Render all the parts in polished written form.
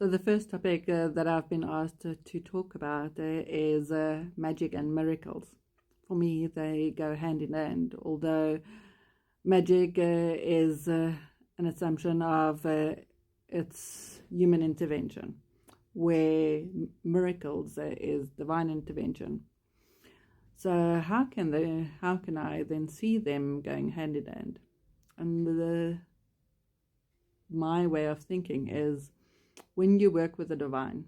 So the first topic that I've been asked to talk about is magic and miracles. For me, they go hand in hand, although magic is an assumption of it's human intervention, where miracles is divine intervention. So how can I then see them going hand in hand? And my way of thinking is, when you work with the divine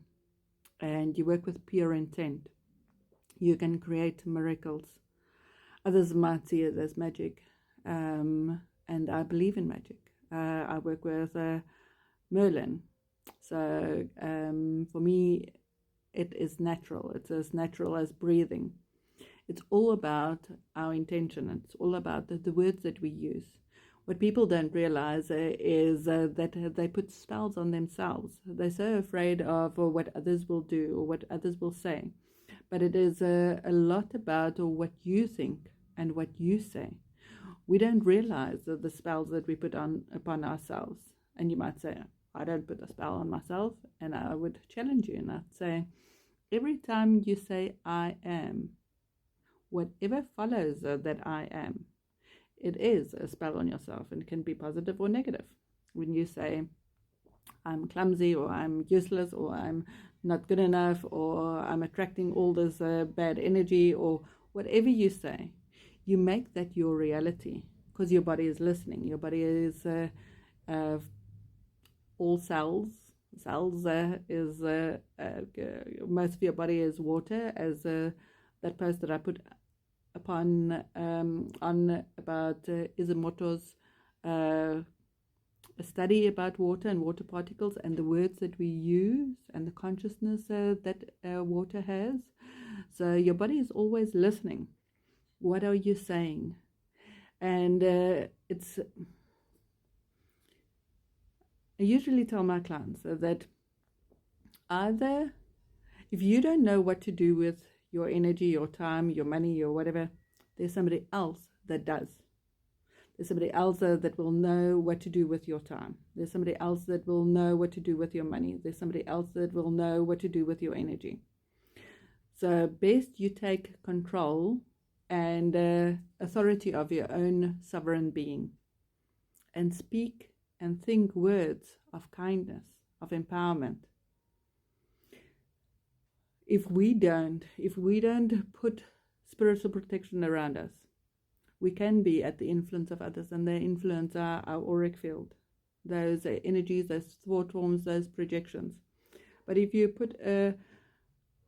and you work with pure intent, you can create miracles. Others might see it as magic, and I believe in magic. I work with Merlin, so for me, it is natural. It's as natural as breathing. It's all about our intention. It's all about the words that we use. What people don't realize is that they put spells on themselves. They're so afraid of what others will do or what others will say. But it is a lot about what you think and what you say. We don't realize the spells that we put upon ourselves. And you might say, I don't put a spell on myself. And I would challenge you and I'd say, every time you say I am, whatever follows that I am, it is a spell on yourself, and it can be positive or negative. When you say, I'm clumsy, or I'm useless, or I'm not good enough, or I'm attracting all this bad energy, or whatever you say, you make that your reality, because your body is listening. Your body is all cells. Cells is most of your body is water, as that post that I put upon on about Isamoto's a study about water and water particles and the words that we use and the consciousness that water has. So your body is always listening. What are you saying? And I usually tell my clients that either, if you don't know what to do with your energy, your time, your money, your whatever, there's somebody else that does. There's somebody else that will know what to do with your time. There's somebody else that will know what to do with your money. There's somebody else that will know what to do with your energy. So best you take control and authority of your own sovereign being, and speak and think words of kindness, of empowerment. If we don't put spiritual protection around us, we can be at the influence of others, and they influence our auric field, those energies, those thought forms, those projections. But if you put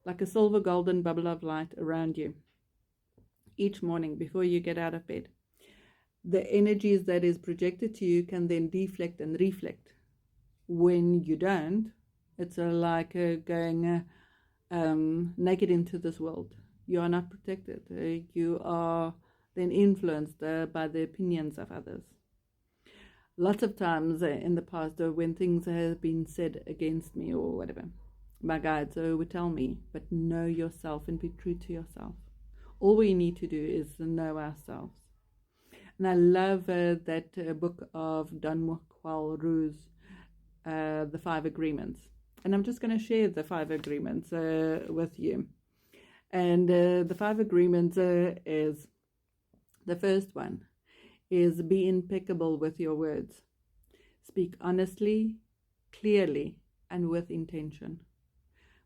like a silver golden bubble of light around you each morning before you get out of bed, the energies that is projected to you can then deflect and reflect. When you don't, it's like going naked into this world. You are not protected. You are then influenced by the opinions of others. Lots of times in the past, when things have been said against me or whatever, my guides would tell me, but know yourself and be true to yourself. All we need to do is know ourselves. And I love that book of Don Miguel Ruiz, The 5 Agreements. And I'm just going to share the 5 agreements with you. And the 5 agreements is, the first one is, be impeccable with your words. Speak honestly, clearly, and with intention,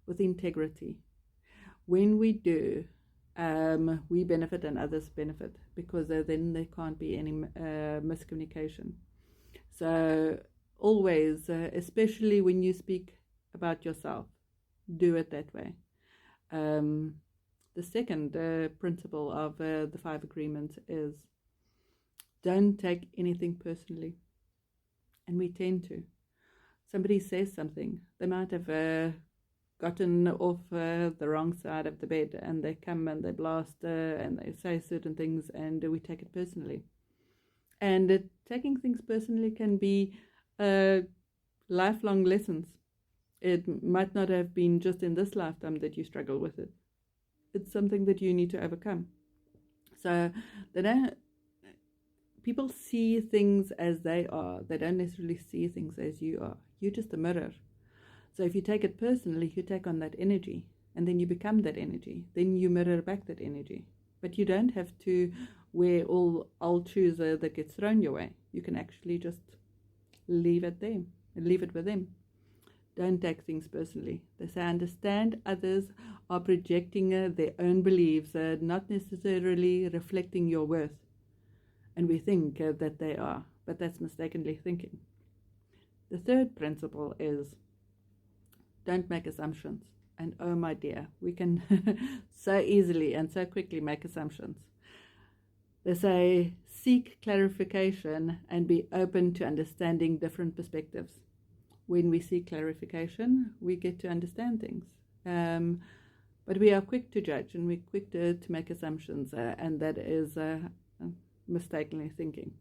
with integrity. When we do, we benefit and others benefit, because then there can't be any miscommunication. So always, especially when you speak about yourself, do it that way. The second principle of the 5 agreements is, don't take anything personally. And we tend to. Somebody says something, they might have gotten off the wrong side of the bed, and they come and they blast and they say certain things, and we take it personally. And taking things personally can be lifelong lessons. It might not have been just in this lifetime that you struggle with it. It's something that you need to overcome. So people see things as they are. They don't necessarily see things as you are. You're just a mirror. So if you take it personally, you take on that energy, and then you become that energy. Then you mirror back that energy. But you don't have to wear all old shoes that gets thrown your way. You can actually just leave it there and leave it with them. Don't take things personally. They say, understand others are projecting their own beliefs, not necessarily reflecting your worth. And we think that they are, but that's mistakenly thinking. The third principle is don't make assumptions. And oh my dear, we can so easily and so quickly make assumptions. They say, seek clarification and be open to understanding different perspectives. When we seek clarification, we get to understand things. But we are quick to judge and we're quick to make assumptions, and that is mistakenly thinking.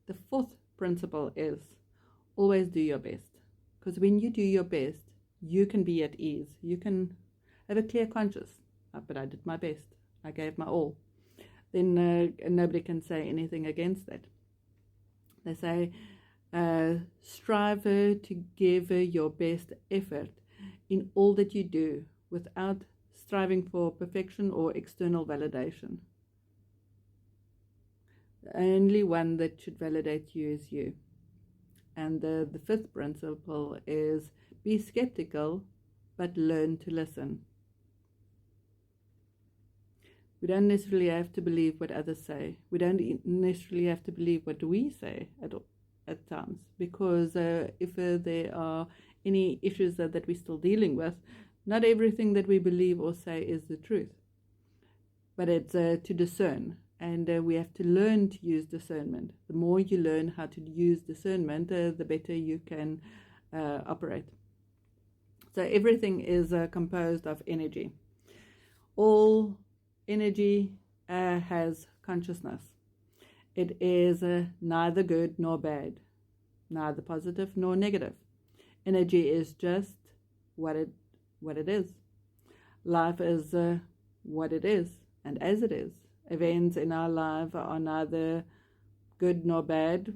The fourth principle is always do your best. Because when you do your best, you can be at ease. You can have a clear conscience. But I did my best. I gave my all. Then nobody can say anything against that. They say, strive to give your best effort in all that you do without striving for perfection or external validation. The only one that should validate you is you. And the fifth principle is be skeptical, but learn to listen. We don't necessarily have to believe what others say. We don't necessarily have to believe what we say at times, because if there are any issues that we're still dealing with, not everything that we believe or say is the truth. But it's to discern, and we have to learn to use discernment. The more you learn how to use discernment, the better you can operate. So everything is composed of energy. All energy has consciousness. It is neither good nor bad, neither positive nor negative. Energy is just what it is. Life is what it is and as it is. Events in our life are neither good nor bad,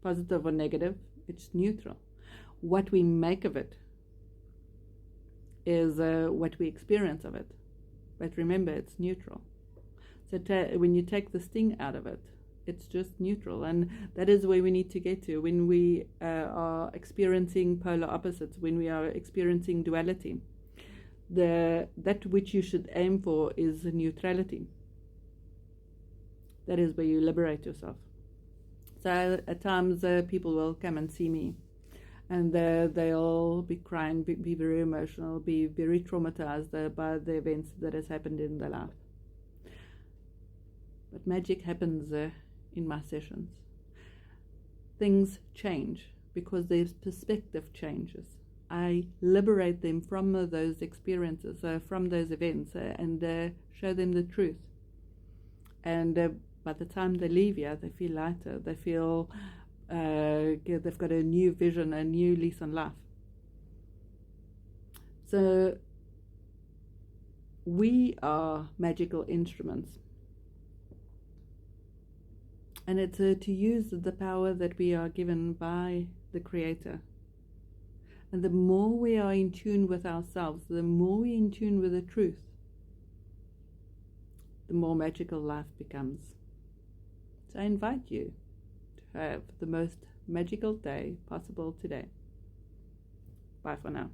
positive or negative. It's neutral. What we make of it is what we experience of it. But remember, it's neutral. So when you take the sting out of it, it's just neutral. And that is where we need to get to when we are experiencing polar opposites, when we are experiencing duality. That which you should aim for is neutrality. That is where you liberate yourself. So at times people will come and see me, and they'll be crying, be very emotional, be very traumatized by the events that has happened in their life. But magic happens in my sessions. Things change because their perspective changes. I liberate them from those experiences, from those events, and show them the truth. And by the time they leave here, they feel lighter. They feel they've got a new vision, a new lease on life. So we are magical instruments. And it's to use the power that we are given by the Creator. And the more we are in tune with ourselves, the more we're in tune with the truth, the more magical life becomes. So I invite you to have the most magical day possible today. Bye for now.